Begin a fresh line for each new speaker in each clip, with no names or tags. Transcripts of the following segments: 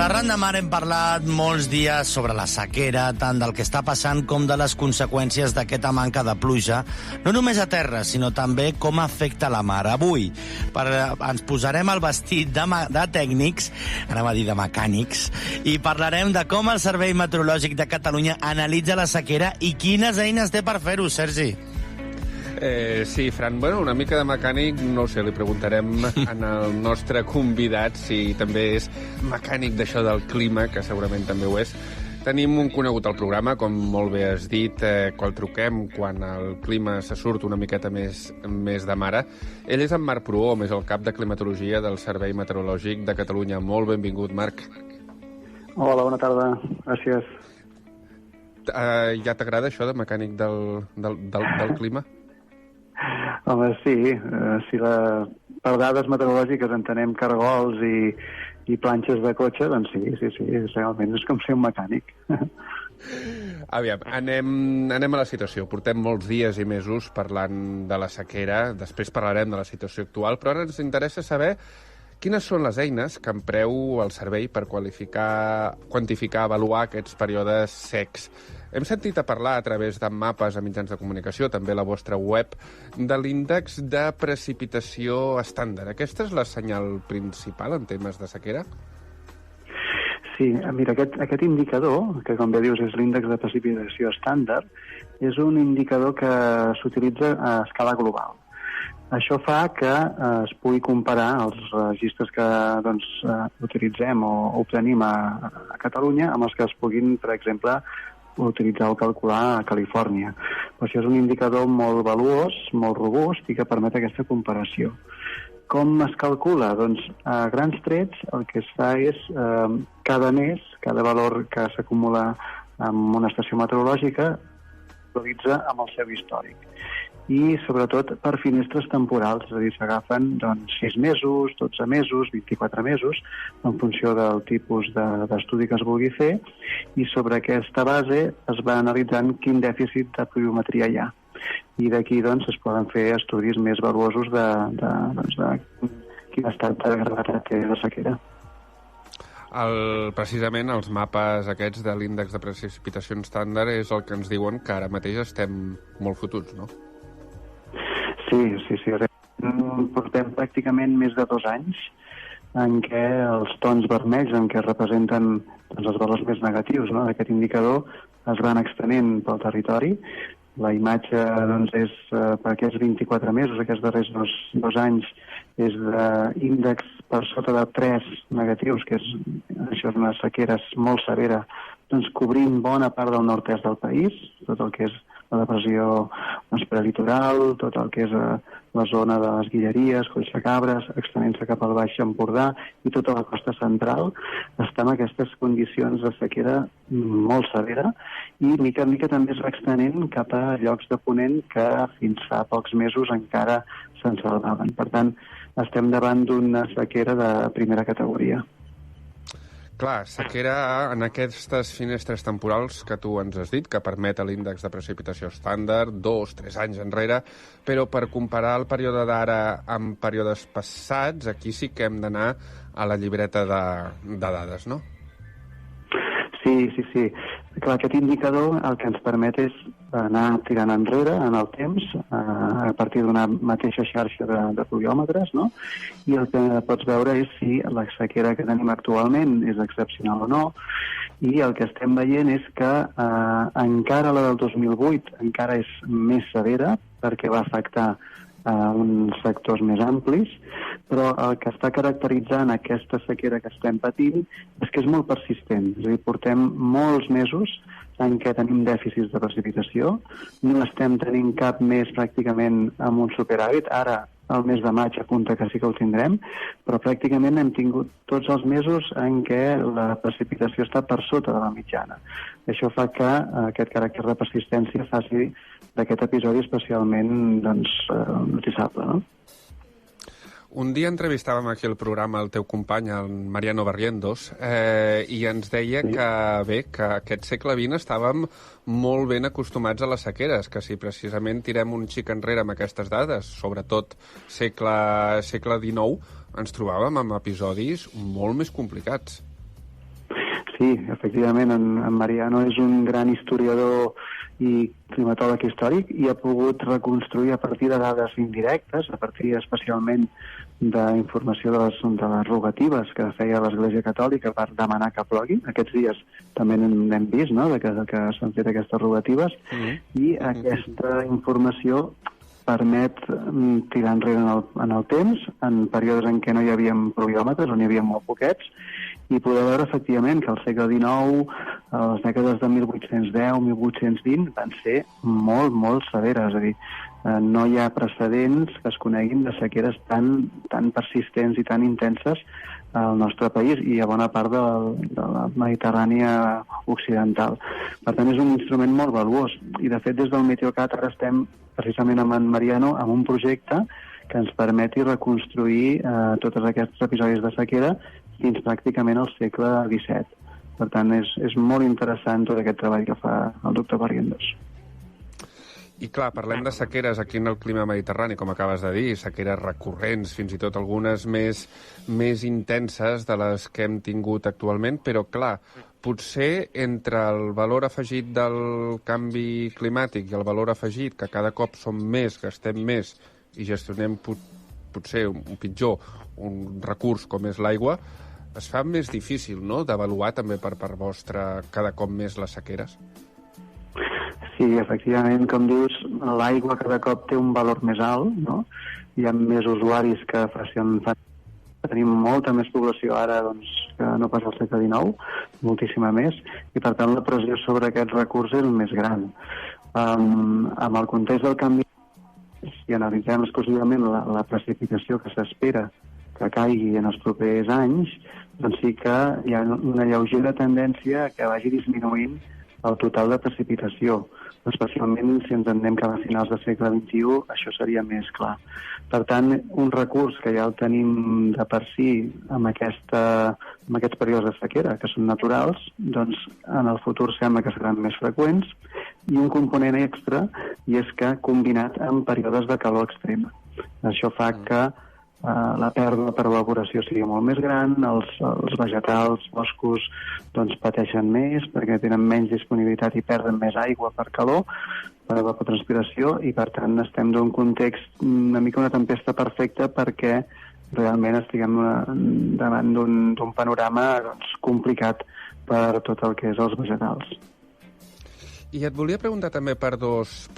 la Ran de Mar hem parlat molts dies sobre la sequera, tant del que està passant com de les conseqüències d'aquesta manca de pluja, no només a terra, sinó també com afecta la mar. Avui ens posarem el vestit de tècnics, anem a dir de mecànics, i parlarem de com el Servei Meteorològic de Catalunya analitza la sequera i quines eines té per fer-ho, Sergi.
Sí, Fran, bueno, una mica de mecànic, no ho sé, li preguntarem al nostre convidat si també és mecànic d'això del clima, que segurament també ho és. Tenim un conegut al programa, com molt bé has dit, quan truquem, quan el clima se surt una miqueta més de mare. Ell és en Marc Prohom, és el cap de climatologia del Servei Meteorològic de Catalunya. Molt benvingut, Marc.
Hola, bona tarda. Gràcies.
Ja t'agrada això de mecànic del clima?
Home, sí. Per dades meteorològiques entenem cargols i planxes de cotxe, doncs sí, realment és com ser un mecànic.
Aviam, anem a la situació. Portem molts dies i mesos parlant de la sequera, després parlarem de la situació actual, però ara ens interessa saber quines són les eines que empreu el servei per quantificar, avaluar aquests períodes secs. Hem sentit a parlar a través de mapes a mitjans de comunicació, també a la vostra web, de l'índex de precipitació estàndard. Aquesta és la senyal principal en temes de sequera?
Sí, mira, aquest indicador, que com bé dius és l'índex de precipitació estàndard, és un indicador que s'utilitza a escala global. Això fa que es pugui comparar els registres que utilitzem o obtenim a Catalunya amb els que es puguin, per exemple, utilitzar o calcular a Califòrnia. Però això és un indicador molt valuós, molt robust i que permet aquesta comparació. Com es calcula? Doncs a grans trets el que es fa és cada mes, cada valor que s'acumula en una estació meteorològica s'utilitza amb el seu històric. I sobretot per finestres temporals, és a dir, s'agafen 6 mesos, 12 mesos, 24 mesos, en funció del tipus d'estudi que es vulgui fer, i sobre aquesta base es va analitzant quin dèficit de pluviometria hi ha. I d'aquí es poden fer estudis més valuosos de quin estat de gravetat té la sequera.
Precisament els mapes aquests de l'índex de precipitació estàndard és el que ens diuen que ara mateix estem molt fotuts, no?
Sí. Portem pràcticament més de 2 anys en què els tons vermells, en què representen els valors més negatius d'aquest indicador, es van extenent pel territori. La imatge és per aquests 24 mesos, aquests darrers 2 anys, és d'índex per sota de 3 negatius, que això és una sequera molt severa, cobrint bona part del nord-est del país, tot el que és la depressió prelitoral, tot el que és la zona de les Guilleries, Collsacabres, extenent-se cap al Baix Empordà i tota la costa central, està en aquestes condicions de sequera molt severa i mica en mica també es va extenent cap a llocs de Ponent que fins fa pocs mesos encara se'n salvaven. Per tant, estem davant d'una sequera de primera categoria.
Clar, sequera en aquestes finestres temporals que tu ens has dit, que permet l'índex de precipitació estàndard 2-3 anys enrere, però per comparar el període d'ara amb períodes passats, aquí sí que hem d'anar a la llibreta de dades, no?
Sí. Clar, aquest indicador el que ens permet és anar tirant enrere en el temps a partir d'una mateixa xarxa de pluviòmetres, no? I el que pots veure és si la sequera que tenim actualment és excepcional o no, i el que estem veient és que encara la del 2008 encara és més severa perquè va afectar uns sectors més amplis, però el que està caracteritzant aquesta sequera que estem patint és que és molt persistent. És a dir, portem molts mesos en què tenim dèficits de precipitació, no estem tenint cap mes pràcticament amb un superàvit. Ara, el mes de maig apunta que sí que el tindrem, però pràcticament hem tingut tots els mesos en què la precipitació està per sota de la mitjana. Això fa que aquest caràcter de persistència faci d'aquest episodi especialment noticiable, no?
Un dia entrevistàvem aquí al programa el teu company, el Mariano Barrientos, i ens deia que aquest segle XX estàvem molt ben acostumats a les sequeres, que si precisament tirem un xic enrere amb aquestes dades, sobretot segle XIX, ens trobàvem amb episodis molt més complicats.
Sí, efectivament, en Mariano és un gran historiador i climatòleg històric i ha pogut reconstruir a partir de dades indirectes, a partir especialment d'informació de les rogatives que feia l'Església Catòlica per demanar que plogui. Aquests dies també n'hem vist, no?, que s'han fet aquestes rogatives, i aquesta informació permet tirar enrere en el temps, en períodes en què no hi havia pluviòmetres, on hi havia molt poquets, i poder veure efectivament que al segle XIX, a les dècades de 1810-1820, van ser molt, molt severes. És a dir, no hi ha precedents que es coneguin de sequeres tan persistents i tan intenses al nostre país i a bona part de la Mediterrània occidental. Per tant, és un instrument molt valuós. I, de fet, des del Meteocat ara estem precisament amb en Mariano amb un projecte que ens permeti reconstruir tots aquests episodis de sequera fins pràcticament al segle XVII. Per tant, és molt interessant tot aquest treball que fa el doctor Barrientos.
I clar, parlem de sequeres aquí en el clima mediterrani, com acabes de dir, sequeres recurrents, fins i tot algunes més intenses de les que hem tingut actualment, però clar, potser entre el valor afegit del canvi climàtic i el valor afegit que cada cop som més, gastem més i gestionem potser un pitjor un recurs com és l'aigua, es fa més difícil, no?, d'avaluar també per part vostra cada cop més les sequeres.
Sí, efectivament, com dius, l'aigua cada cop té un valor més alt, no? Hi ha més usuaris que fa. Tenim molta més població ara que no pas al segle XIX, moltíssima més, i per tant la pressió sobre aquest recurs és més gran. Amb el context del canvi, si analitzem exclusivament la precipitació que s'espera que caigui en els propers anys, doncs sí que hi ha una lleugera tendència que vagi disminuint el total de precipitació. Especialment si ens anem cap a finals del segle XXI, això seria més clar. Per tant, un recurs que ja el tenim de per si amb aquests períodes de sequera, que són naturals, doncs en el futur sembla que seran més freqüents, i un component extra, i és que combinat amb períodes de calor extrema. Això fa que la pèrdua per evaporació sigui molt més gran, els vegetals, boscos, doncs pateixen més perquè tenen menys disponibilitat i perden més aigua per calor, per evapotranspiració, i per tant estem d'un context una mica una tempesta perfecta perquè realment estiguem davant d'un panorama complicat per tot el que és els vegetals.
I et volia preguntar també per dos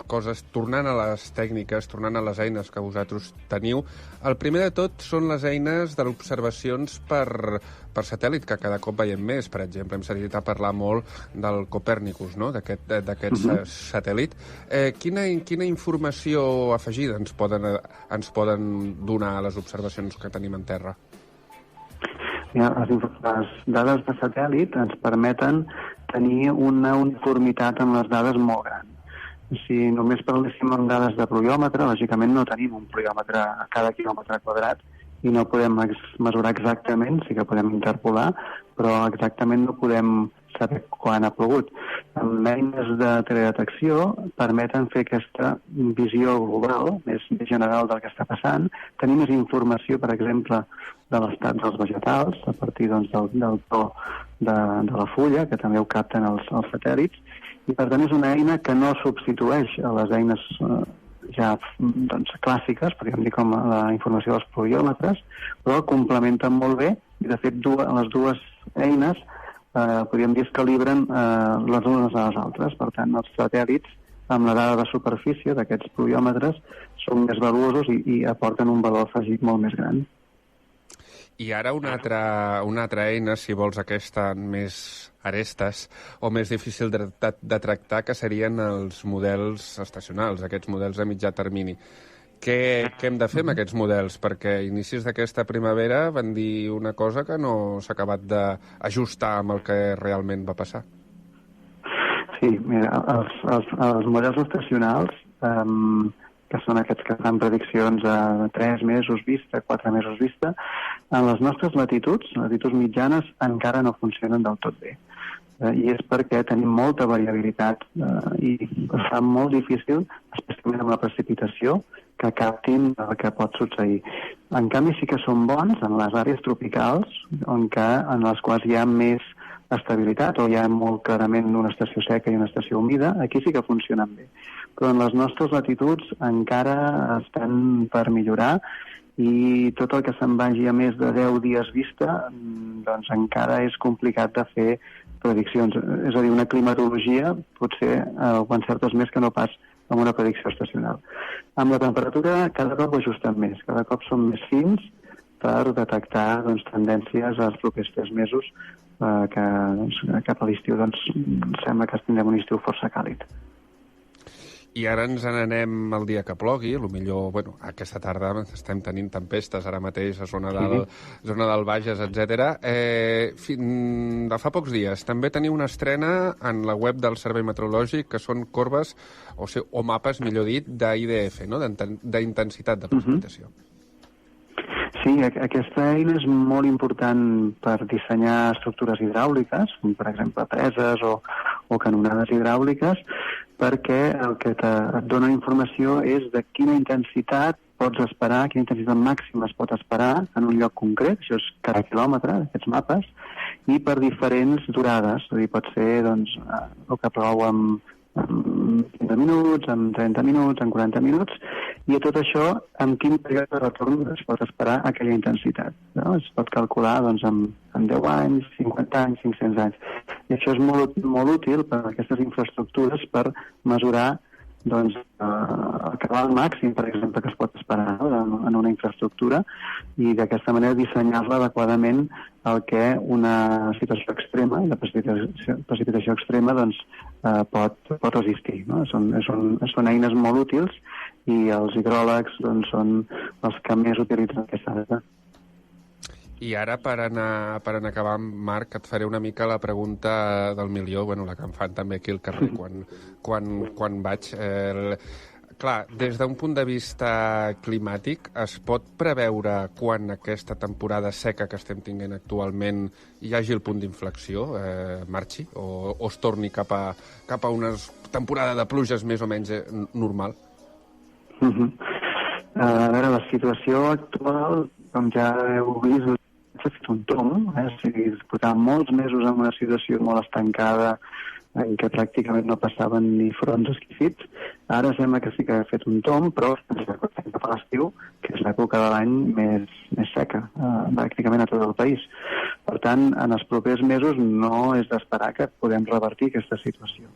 coses, tornant a les tècniques, tornant a les eines que vosaltres teniu. El primer de tot són les eines de observacions per satèl·lit, que cada cop veiem més. Per exemple, hem sentit a parlar molt del Copèrnicus, no?, d'aquest satèl·lit. Quina informació afegida ens poden donar a les observacions que tenim en terra?
Les dades de satèl·lit ens permeten tenir una uniformitat en les dades molt gran. Si només parléssim amb dades de pluviòmetre, lògicament no tenim un pluviòmetre a cada quilòmetre quadrat i no podem mesurar exactament, sí que podem interpolar, però exactament no podem saber quan ha plogut. Amb eines de teledetecció permeten fer aquesta visió global, més general del que està passant, tenir més informació, per exemple, de l'estat dels vegetals, a partir del to de la fulla, que també ho capten els satèl·lits, i per tant és una eina que no substitueix a les eines ja clàssiques, podríem dir com la informació dels pluviòmetres, però complementen molt bé, i de fet les dues eines podríem dir es calibren les unes a les altres. Per tant, els satèl·lits amb la dada de superfície d'aquests pluviòmetres són més valuosos i aporten un valor afegit molt més gran.
I ara una altra eina, si vols aquesta més arestes o més difícil de tractar, que serien els models estacionals, aquests models a mitjà termini. Què hem de fer amb aquests models? Perquè a inicis d'aquesta primavera van dir una cosa que no s'ha acabat d'ajustar amb el que realment va passar.
Sí, mira, els models estacionals, que són aquests que fan prediccions a 3 mesos vista, 4 mesos vista, en les nostres latituds mitjanes, encara no funcionen del tot bé. I és perquè tenim molta variabilitat i es fa molt difícil, especialment amb la precipitació, que captin el que pot succeir. En canvi, sí que són bons en les àrees tropicals, en les quals hi ha més estabilitat, o hi ha molt clarament una estació seca i una estació humida, aquí sí que funcionen bé. Però en les nostres latituds encara estan per millorar, i tot el que se'n vagi a més de 10 dies vista, doncs encara és complicat de fer prediccions. És a dir, una climatologia potser ho encertes més que no pas amb una predicció estacional. Amb la temperatura cada cop ho ajusten més, cada cop són més fins per detectar tendències als propers 3 mesos, que cap a l'estiu sembla que tindrem un estiu força càlid.
I ara ens n'anem el dia que plogui, potser, aquesta tarda estem tenint tempestes ara mateix a zona del Bages, etc. De fa pocs dies també teniu una estrena en la web del Servei Meteorològic, que són corbes, o mapes, millor dit, d'IDF, no? D'intensitat de precipitació.
Sí, aquesta eina és molt important per dissenyar estructures hidràuliques, com per exemple preses o canonades hidràuliques, perquè el que et dona informació és de quina intensitat pots esperar, quina intensitat màxima es pot esperar en un lloc concret, això és cada quilòmetre, aquests mapes, i per diferents durades, és a dir, pot ser el que plou amb 15 minuts, amb 30 minuts, amb 40 minuts, i a tot això, amb quin període de retorn es pot esperar aquella intensitat. No? Es pot calcular amb 10 anys, 50 anys, 500 anys. I això és molt, molt útil per a aquestes infraestructures per mesurar el cabal màxim, per exemple, que es pot esperar en una infraestructura, i d'aquesta manera dissenyar-la adequadament al que una situació extrema, la precipitació extrema, pot resistir. No? Són eines molt útils, i els hidròlegs són els que més utilitzen aquesta data.
I ara, per anar acabant, Marc, et faré una mica la pregunta del milió, la que em fan també aquí al carrer quan vaig. Clar, des d'un punt de vista climàtic, es pot preveure quan aquesta temporada seca que estem tinguent actualment hi hagi el punt d'inflexió, marxi, o es torni cap a una temporada de pluges més o menys normal?
A veure, la situació actual, com ja heu vist, s'ha fet un tomb, o sigui, portàvem molts mesos en una situació molt estancada en què pràcticament no passaven ni fronts esquifits. Ara sembla que sí que ha fet un tomb, però ens acostem cap a l'estiu, que és l'època de l'any més seca, pràcticament a tot el país. Per tant, en els propers mesos no és d'esperar que podem revertir aquesta situació.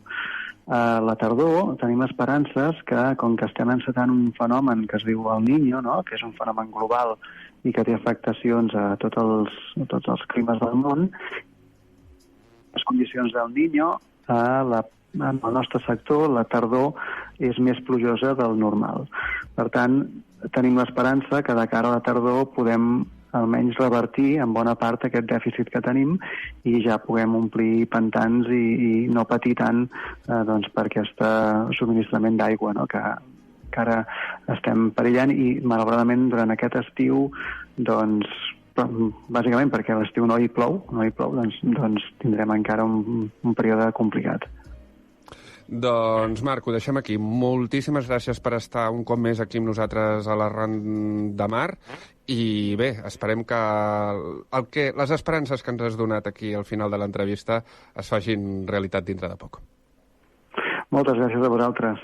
A la tardor tenim esperances que, com que estem encetant un fenomen que es diu El Niño, no? Que és un fenomen global i que té afectacions a tots els climes del món, les condicions del Niño, en el nostre sector, la tardor és més plujosa del normal. Per tant, tenim l'esperança que de cara a la tardor podem almenys revertir en bona part aquest dèficit que tenim i ja puguem omplir pantans i no patir tant per aquest subministrament d'aigua, no? que ara estem perillant, i malauradament durant aquest estiu, bàsicament perquè a l'estiu no hi plou, doncs tindrem encara un període complicat.
Doncs, Marc, ho deixem aquí. Moltíssimes gràcies per estar un cop més aquí amb nosaltres a l'Arran de Mar, i bé, esperem que les esperances que ens has donat aquí al final de l'entrevista es facin realitat dintre de poc.
Moltes gràcies a vosaltres.